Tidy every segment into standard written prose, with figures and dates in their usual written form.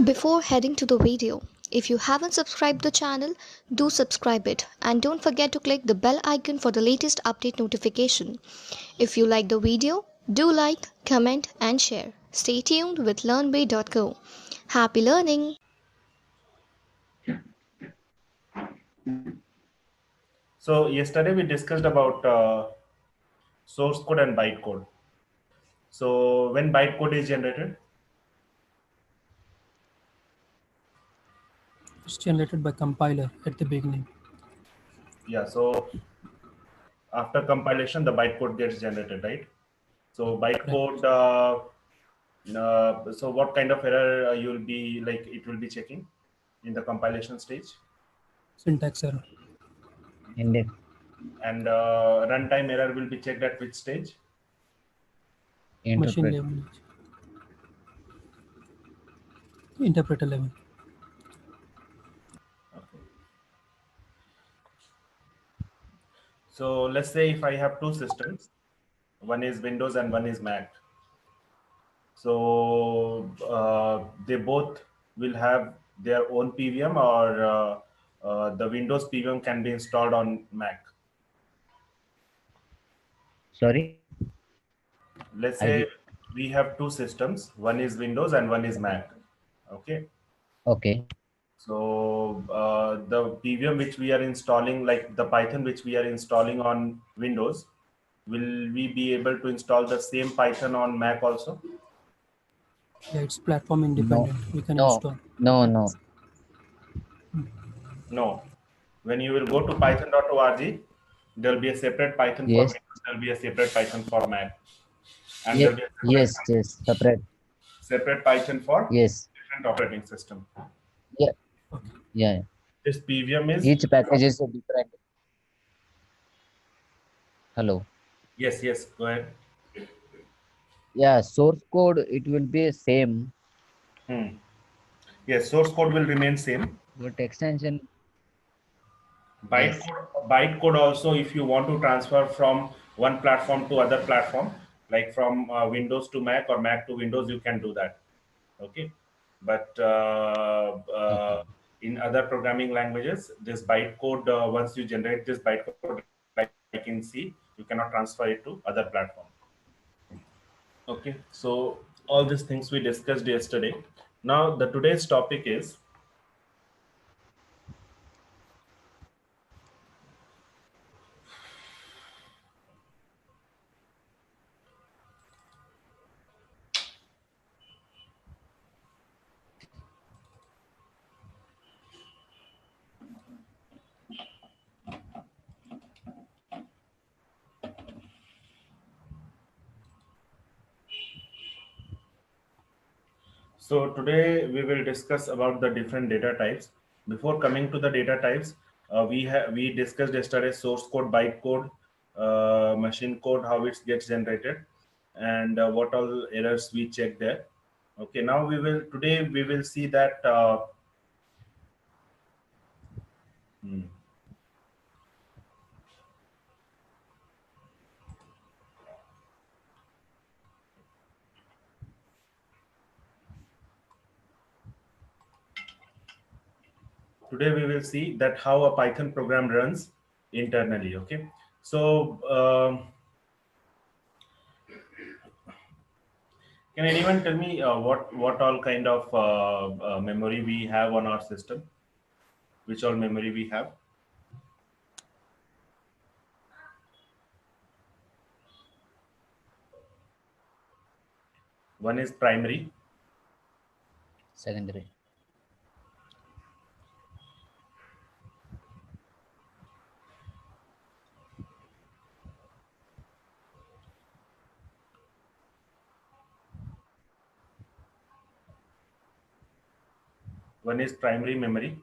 Before heading to the video, if you haven't subscribed the channel, do subscribe it and don't forget to click the bell icon for the latest update notification. If you like the video, do like, comment and share. Stay tuned with learnbay.co. Happy learning! So yesterday we discussed about source code and bytecode. So when bytecode is generated, It's generated by compiler at the beginning. yeah. So after compilation, the bytecode gets generated, right? So Correct. bytecode. So what kind of error you'll be like? It will be checking in the compilation stage, Syntax error. Indeed. and runtime error will be checked at which stage? Machine Interpret. level. Interpreter level. Okay. So let's say if I have two systems, one is Windows and one is Mac. So they both will have their own PVM, or the Windows PVM can be installed on Mac. Sorry. Let's I say we have two systems, one is Windows and one is Mac. Okay. okay. So the PVM which we are installing, like the Python which we are installing on Windows, will we be able to install the same Python on Mac also? Yeah, it's platform No. independent. We can No. install. No. No. When you will go to python.org, there'll be a separate Python for Yes. Windows, there'll be a separate Python for Mac, and Yeah. there'll be a Yes. Yes. Separate. separate Python for Yes. different operating system. Yeah. Okay. Yeah. This PVM is, Each package is a different. Hello. yes, go ahead. Yeah. Source code it will be same, Hmm. Yes, source code will remain same. but extension. Yes. Bytecode also, if you want to transfer from one platform to other platform, like from Windows to Mac or Mac to Windows, you can do that. Okay, but Okay. in other programming languages, this bytecode, once you generate this bytecode, like in C, you cannot transfer it to other platform. Okay, so all these things we discussed yesterday. Now the today's topic is, so today we will discuss about the different data types. Before coming to the data types, we discussed yesterday source code, bytecode, machine code, how it gets generated, and what all errors we check there. Okay, now we will see that. Hmm. Today we will see that how a Python program runs internally. Okay, so can anyone tell me what all kind of memory we have on our system? Which all memory we have? One is primary, Secondary. one is primary memory,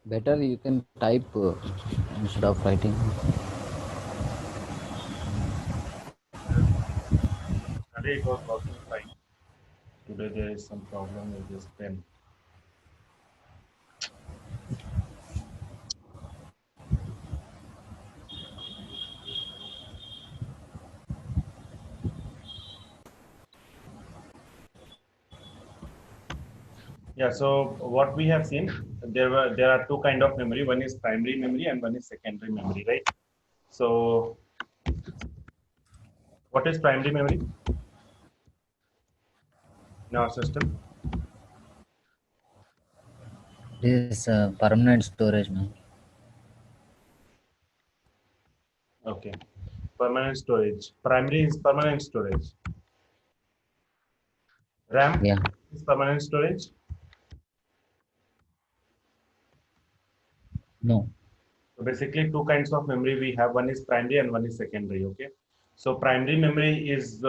Better you can type instead of writing. Today it was working fine. Today there is some problem with this pen. Yeah, so what we have seen, there are two kind of memory. One is primary memory and one is secondary memory, right? So what is primary memory in our system? This permanent storage, man. Okay. Permanent storage. Primary is permanent storage. RAM Yeah. is permanent storage. No. So basically two kinds of memory we have. One is primary and one is secondary. Okay. So primary memory is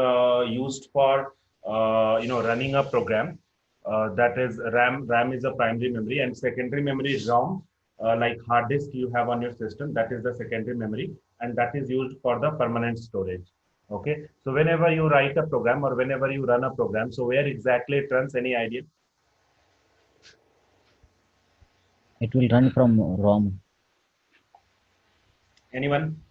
used for running a program. That is RAM. RAM is a primary memory, and secondary memory is ROM, like hard disk you have on your system. That is the secondary memory, and that is used for the permanent storage. Okay. So whenever you write a program or whenever you run a program, so where exactly it runs? Any idea? It will run from ROM. Anyone?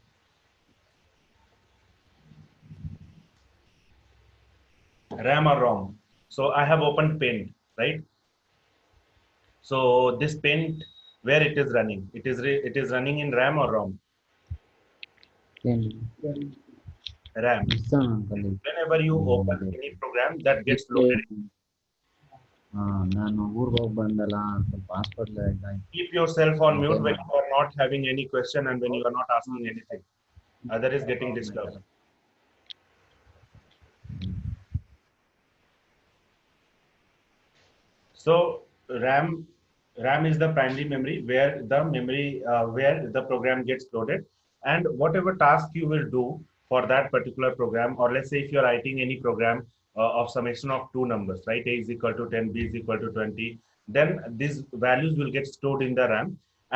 RAM or ROM? So I have opened Paint, right? So this Paint, where it is running? It is running in RAM or ROM? RAM. Whenever you open any program that gets loaded, ನಾನು ಊರಿಗೆ ಹೋಗಿ ಬಂದಲ್ಲ ಸ್ವಲ್ಪ hospital keep yourself on mute when you are not having any question and when you are not asking anything. Other is getting disturbed. So RAM is the primary memory where the program gets loaded, and whatever task you will do for that particular program, or let's say if you're writing any program of summation of two numbers, right? A is equal to 10, B is equal to 20, then these values will get stored in the RAM.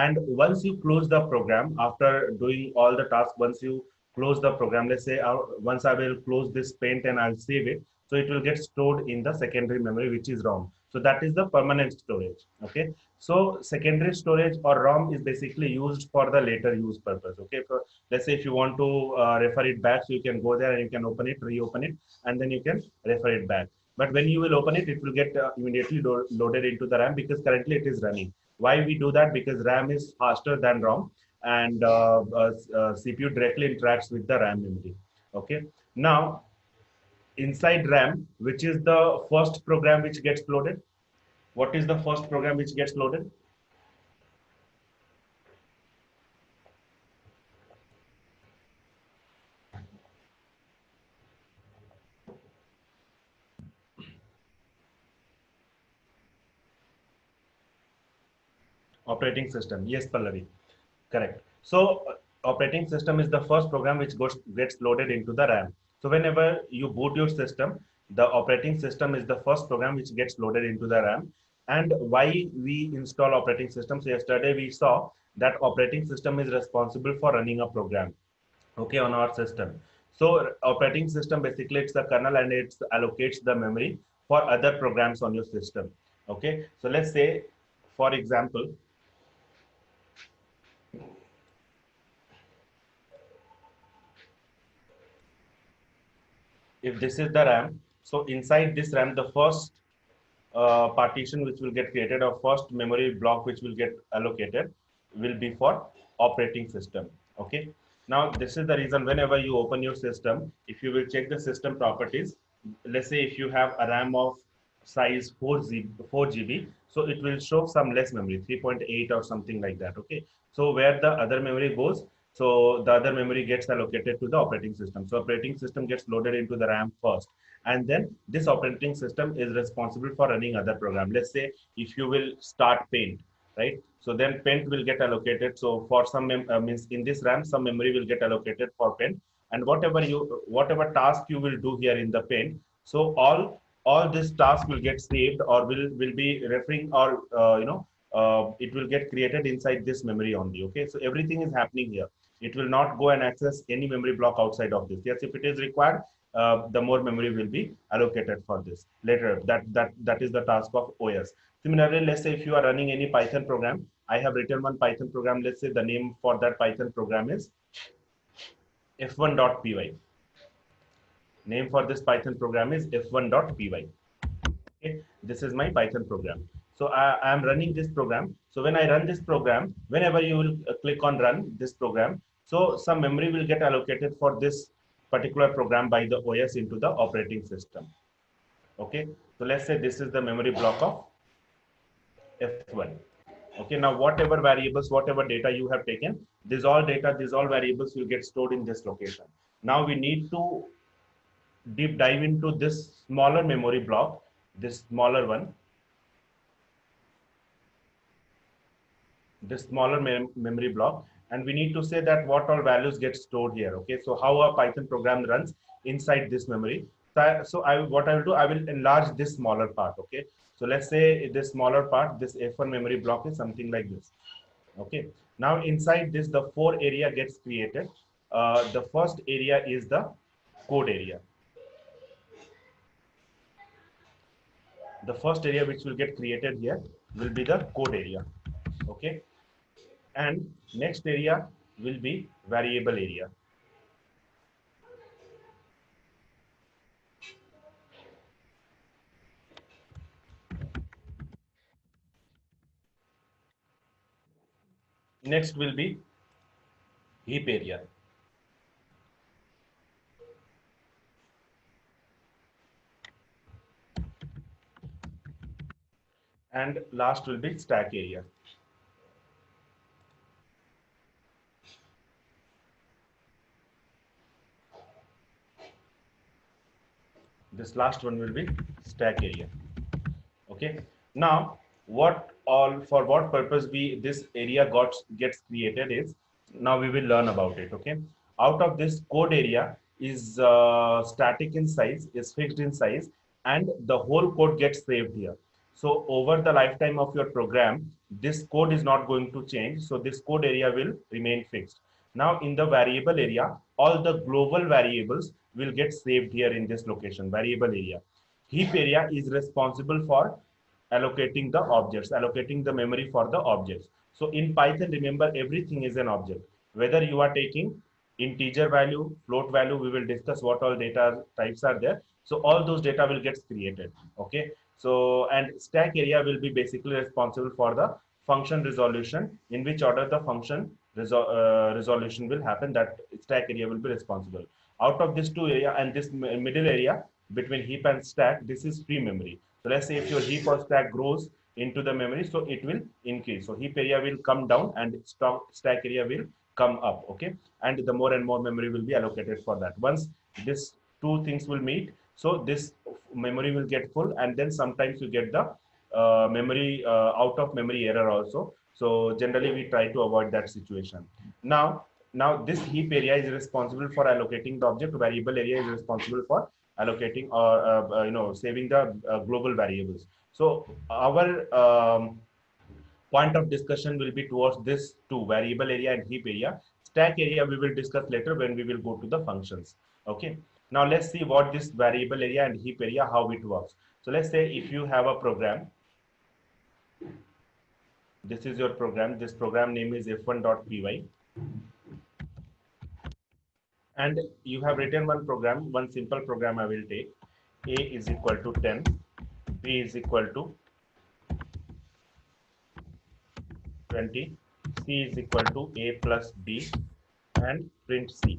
And once you close the program, after doing all the tasks, once you close the program, let's say once I will close this Paint and I'll save it, so it will get stored in the secondary memory, which is ROM. So that is the permanent storage. Okay. So secondary storage or ROM is basically used for the later use purpose. Okay. So let's say if you want to refer it back, so you can go there and you can open it, reopen it, and then you can refer it back. But when you will open it, it will get immediately loaded into the RAM because currently it is running. Why we do that? Because RAM is faster than ROM, and CPU directly interacts with the RAM memory. Okay. Now, inside RAM, which is the first program which gets loaded? What is the first program which gets loaded? Operating system. Yes, Pallavi. Correct. So operating system is the first program which gets loaded into the RAM. So whenever you boot your system, the operating system is the first program which gets loaded into the RAM. And why we install operating system? So yesterday we saw that operating system is responsible for running a program, okay, on our system. So operating system basically it's the kernel and it allocates the memory for other programs on your system. Okay. So let's say, for example, if this is the RAM, so inside this RAM, the first partition which will get created or first memory block which will get allocated will be for operating system. Okay. Now this is the reason whenever you open your system, if you will check the system properties, let's say if you have a RAM of size 4 GB, so it will show some less memory, 3.8 or something like that. Okay. So where the other memory goes, so the other memory gets allocated to the operating system. So operating system gets loaded into the RAM first, and then this operating system is responsible for running other program. Let's say if you will start Paint, right? So then Paint will get allocated. So for some means in this RAM, some memory will get allocated for Paint, and whatever task you will do here in the Paint, so all this task will get saved or will be referring or it will get created inside this memory only. Okay, so everything is happening here. It will not go and access any memory block outside of this. Yes, if it is required, the more memory will be allocated for this later. That is the task of OS. Similarly, let's say if you are running any Python program, I have written one Python program. Let's say the name for that Python program is f1.py. Name for this Python program is f1.py. Okay, this is my Python program. So I am running this program. So when I run this program, whenever you will click on run this program, so some memory will get allocated for this particular program by the OS into the operating system. Okay, so let's say this is the memory block of F1. Okay, now whatever variables, whatever data you have taken, these all data, these all variables will get stored in this location. Now we need to deep dive into this smaller memory block, this smaller one, this smaller memory block, and we need to say that what all values get stored here. Okay, so how a Python program runs inside this memory. So what I will do, I will enlarge this smaller part. Okay, so let's say this smaller part, this F1 memory block is something like this. Okay, now inside this, the 4 area gets created. The first area is the code area. The first area which will get created here will be the code area. Okay, and next area will be variable area. Next will be heap area. And last will be stack area. This last one will be stack area. Okay, now what all, for what purpose this area gets created is, now we will learn about it. Okay, out of this, code area is static in size, is fixed in size, and the whole code gets saved here. So over the lifetime of your program, this code is not going to change, so this code area will remain fixed. Now in the variable area, all the global variables will get saved here in this location, variable area. Heap area is responsible for allocating the objects, allocating the memory for the objects. So in Python, remember, everything is an object. Whether you are taking integer value, float value, we will discuss what all data types are there. So all those data will get created. Okay. So, and stack area will be basically responsible for the function resolution, in which order the function resolution will happen, that stack area will be responsible. Out of this 2 area and this middle area between heap and stack, this is free memory. So let's say if your heap or stack grows into the memory, so it will increase. So heap area will come down and stack area will come up. Okay, and the more and more memory will be allocated for that. Once this 2 things will meet, so this memory will get full, and then sometimes you get the memory out of memory error also. So generally we try to avoid that situation. Now this heap area is responsible for allocating the object. Variable area is responsible for allocating or saving the global variables. So our point of discussion will be towards this 2, variable area and heap area. Stack area we will discuss later when we will go to the functions. Okay, now let's see what this variable area and heap area, how it works. So let's say if you have a program, this is your program, this program name is f1.py, and you have written one program, one simple program I will take. A is equal to 10, B is equal to 20, C is equal to A plus B, and print C.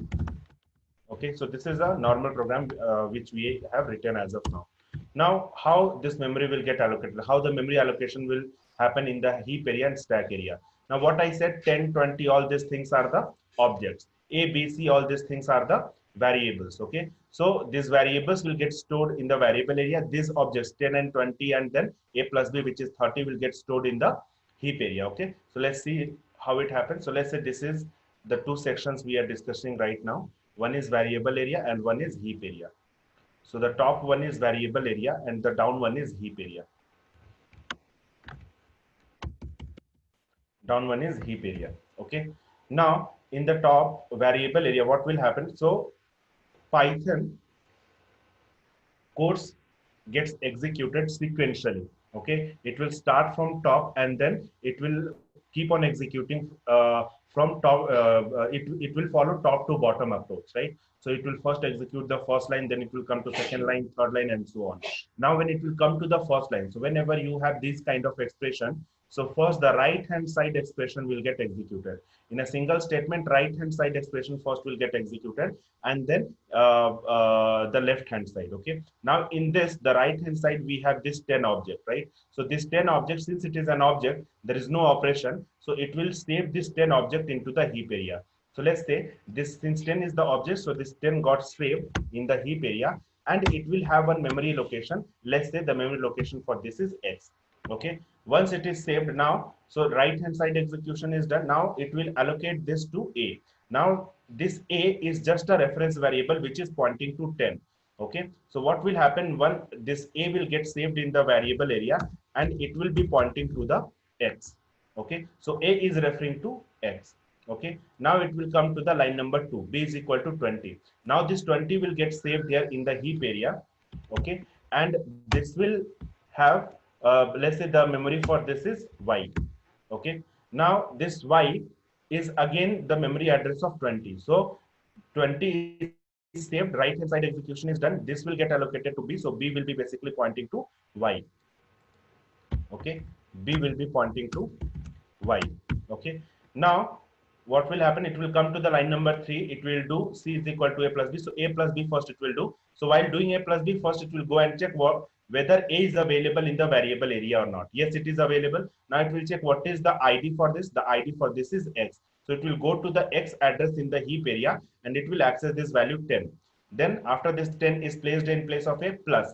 Okay, so this is a normal program which we have written as of now. Now, how this memory will get allocated, how the memory allocation will happen in the heap area and stack area. Now, what I said, 10, 20, all these things are the objects. A, B, C, all these things are the variables. Okay, so these variables will get stored in the variable area. These objects 10 and 20 and then A plus B, which is 30, will get stored in the heap area. Okay, so let's see how it happens. So let's say this is the 2 sections we are discussing right now. One is variable area and one is heap area. So the top one is variable area and the down one is heap area. down one is heap area. Okay. Now in the top variable area, what will happen? So Python codes gets executed sequentially. Okay, it will start from top and then it will keep on executing from top. It will follow top to bottom approach, right? So it will first execute the first line, then it will come to second line, third line, and so on. Now when it will come to the first line, so whenever you have this kind of expression, so first the right hand side expression will get executed in a single statement. Right hand side expression first will get executed, and then the left hand side. Okay, now in this, the right hand side, we have this 10 object, right? So this 10 object, since it is an object, there is no operation, so it will save this 10 object into the heap area. So let's say this, since 10 is the object, so this 10 got saved in the heap area, and it will have one memory location. Let's say the memory location for this is X. Okay, once it is saved now, so right hand side execution is done. Now it will allocate this to A. Now this A is just a reference variable which is pointing to 10. Okay, so what will happen, when this A will get saved in the variable area and it will be pointing to the X. Okay, so A is referring to X. Okay, now it will come to the line number 2, B is equal to 20. Now this 20 will get saved there in the heap area. Okay, and this will have let's say the memory for this is Y. Okay, now this Y is again the memory address of 20. So 20 is saved, right hand side execution is done, this will get allocated to B, so B will be basically pointing to Y. Okay, B will be pointing to Y. Okay, now what will happen, it will come to the line number 3, it will do C is equal to A plus B. So A plus B first it will do. So while doing A plus B, first it will go and check whether A is available in the variable area or not. Yes, it is available. Now it will check what is the ID for this. The ID for this is X. So it will go to the X address in the heap area and it will access this value 10. Then after this 10 is placed in place of A plus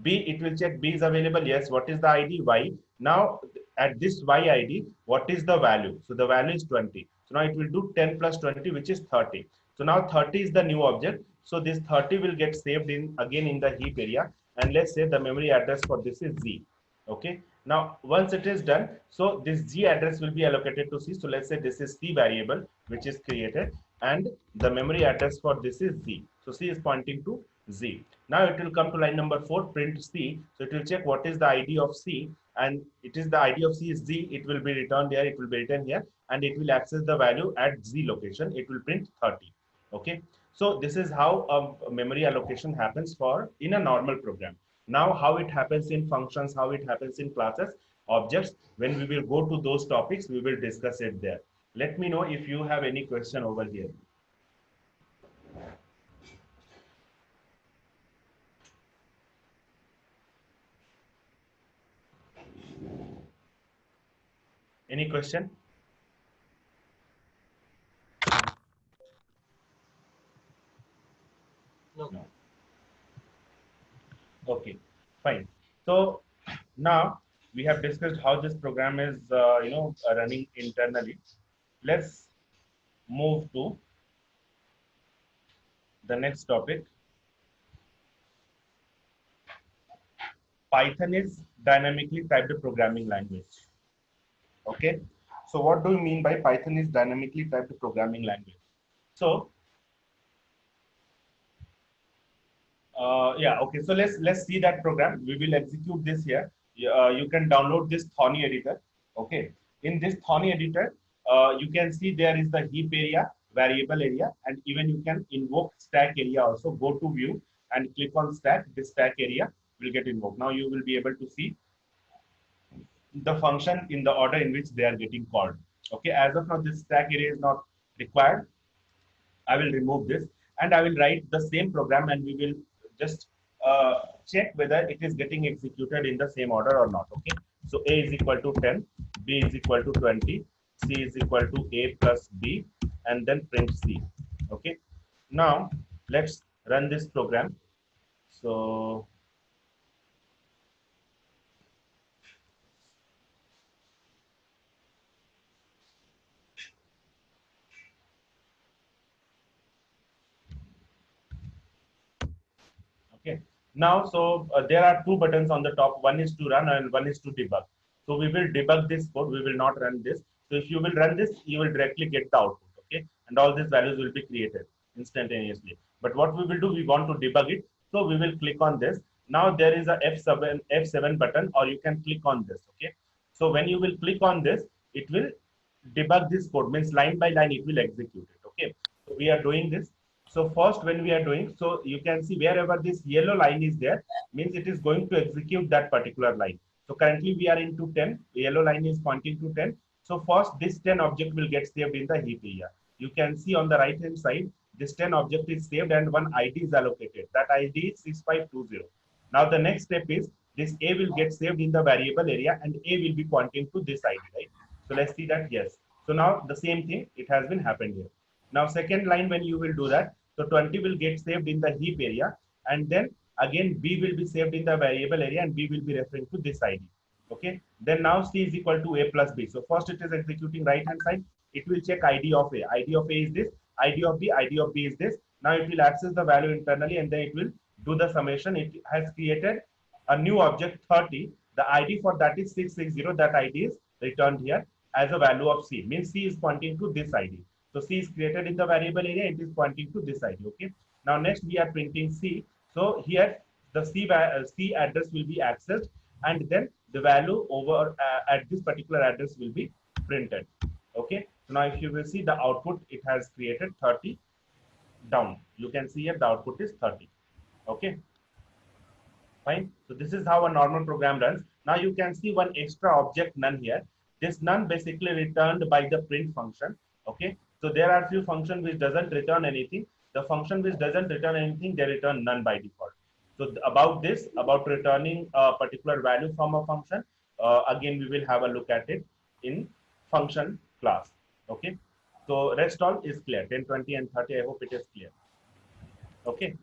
B, it will check B is available. Yes, what is the ID? Y. Now at this Y ID, what is the value? So the value is 20. So now it will do 10 plus 20, which is 30. So now 30 is the new object. So this 30 will get saved in again in the heap area. And let's say the memory address for this is Z. Okay. Now once it is done, so this G address will be allocated to C. So let's say this is C variable, which is created, and the memory address for this is Z. So C is pointing to Z. Now it will come to line number 4, print C. So it will check what is the ID of C, and it is the ID of C is Z. It will be returned there. It will be written here, and it will access the value at Z location. It will print 30. Okay. So this is how a memory allocation happens for in a normal program. Now how it happens in functions, how it happens in classes, objects, when we will go to those topics, we will discuss it there. Let me know if you have any question over here. Any question? No. Okay, fine. So now we have discussed how this program is, running internally. Let's move to the next topic. Python is dynamically typed programming language. Okay. So what do you mean by Python is dynamically typed programming language? So yeah, okay. So let's see that program. We will execute this here. You can download this Thorny editor. Okay. In this Thorny editor, you can see there is the heap area, variable area, and even you can invoke stack area also. Go to view and click on stack. This stack area will get invoked. Now you will be able to see the function in the order in which they are getting called. Okay. As of now, this stack area is not required. I will remove this and I will write the same program, and we will just check whether it is getting executed in the same order or not. Okay. So A is equal to 10, B is equal to 20, C is equal to A plus B, and then print C. Okay. Now let's run this program. So okay. Now, so there are two buttons on the top. One is to run and one is to debug. So we will debug this code. We will not run this. So if you will run this, you will directly get the output. Okay, and all these values will be created instantaneously. But what we will do, we want to debug it. So we will click on this. Now there is a F7 button, or you can click on this. Okay. So when you will click on this, it will debug this code, means line by line it will execute it. Okay. So we are doing this. So first when we are doing, so you can see wherever this yellow line is there, means it is going to execute that particular line. So currently we are into 10. The yellow line is pointing to 10. So first this 10 object will get saved in the heap area. You can see on the right hand side, this 10 object is saved and one ID is allocated. That ID is 6520. Now the next step is this A will get saved in the variable area and A will be pointing to this ID, right? So let's see that, yes. So now the same thing, it has been happened here. Now second line when you will do that, so 20 will get saved in the heap area, and then again B will be saved in the variable area and B will be referring to this ID. Okay. Then now C is equal to A plus B. So first it is executing right hand side. It will check ID of A. ID of A is this. ID of B is this. Now it will access the value internally and then it will do the summation. It has created a new object 30. The ID for that is 660. That ID is returned here as a value of C. Means C is pointing to this ID. So C is created in the variable area. It is pointing to this ID. Okay. Now next we are printing C. So here the C address will be accessed, and then the value over at this particular address will be printed. Okay. So now if you will see the output, it has created 30 down. You can see here the output is 30. Okay. Fine. So this is how a normal program runs. Now you can see one extra object none here. This none basically returned by the print function. Okay. So there are few functions which doesn't return anything. The function which doesn't return anything, they return none by default. So about this, about returning a particular value from a function, again, we will have a look at it in function class. Okay. So rest all is clear. 10, 20 and 30. I hope it is clear. Okay.